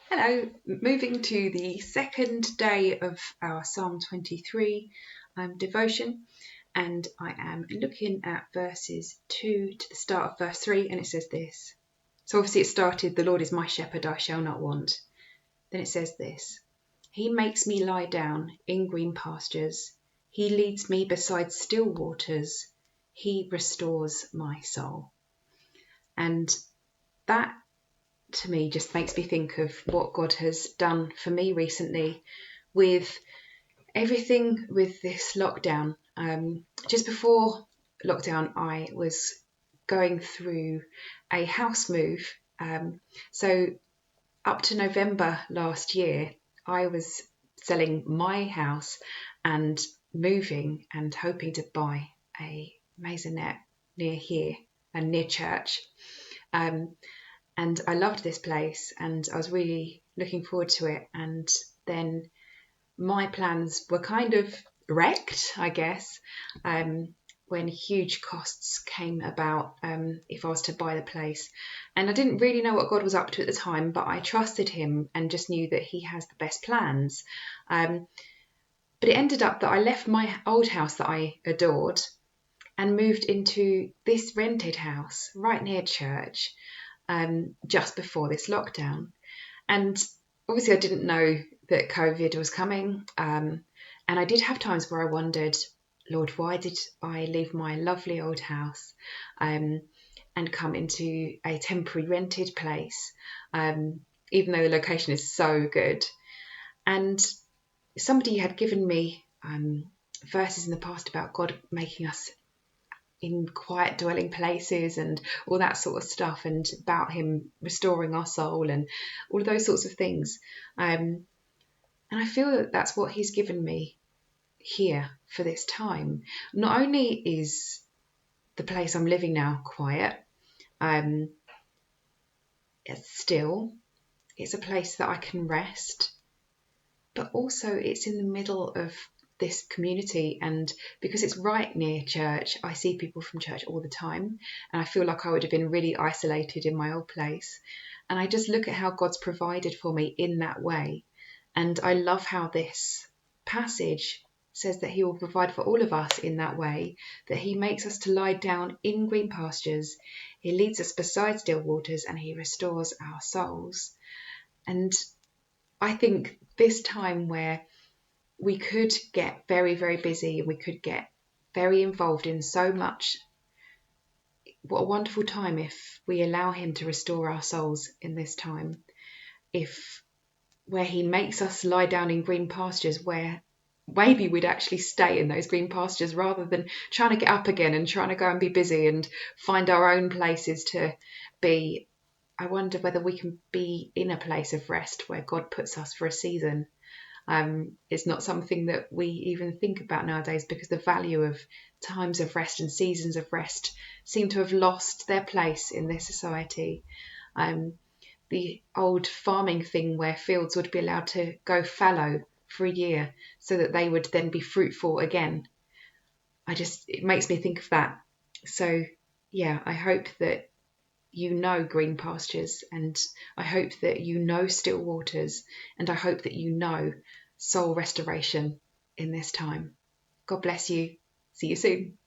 Hello, moving to the second day of our Psalm 23 devotion, and I am looking at verses 2 to the start of verse 3, and it says this. So obviously it started, "The Lord is my shepherd, I shall not want." Then it says this, "He makes me lie down in green pastures. He leads me beside still waters. He restores my soul." And that to me just makes me think of what God has done for me recently with everything with this lockdown. Just before lockdown, I was going through a house move. So up to November last year, I was selling my house and moving and hoping to buy a maisonette near here and near church. And I loved this place and I was really looking forward to it. And then my plans were kind of wrecked, I guess, when huge costs came about if I was to buy the place. And I didn't really know what God was up to at the time, but I trusted him and just knew that he has the best plans. But it ended up that I left my old house that I adored and moved into this rented house right near church. Just before this lockdown. And obviously I didn't know that COVID was coming. And I did have times where I wondered, Lord, why did I leave my lovely old house and come into a temporary rented place, even though the location is so good? And somebody had given me verses in the past about God making us in quiet dwelling places and all that sort of stuff, and about him restoring our soul and all of those sorts of things. And I feel that that's what he's given me here for this time. Not only is the place I'm living now quiet, it's still, it's a place that I can rest, but also it's in the middle of this community, and because it's right near church, I see people from church all the time, and I feel like I would have been really isolated in my old place. And I just look at how God's provided for me in that way, and I love how this passage says that he will provide for all of us in that way, that he makes us to lie down in green pastures, he leads us beside still waters, and he restores our souls. And I think this time where we could get very, very busy, we could get very involved in so much, what a wonderful time if we allow him to restore our souls in this time. If where he makes us lie down in green pastures, where maybe we'd actually stay in those green pastures rather than trying to get up again and trying to go and be busy and find our own places to be. I wonder whether we can be in a place of rest where God puts us for a season. It's not something that we even think about nowadays, because the value of times of rest and seasons of rest seem to have lost their place in this society. The old farming thing where fields would be allowed to go fallow for a year so that they would then be fruitful again. It makes me think of that. So yeah, I hope that you know green pastures, and I hope that you know still waters, and I hope that you know soul restoration in this time. God bless you. See you soon.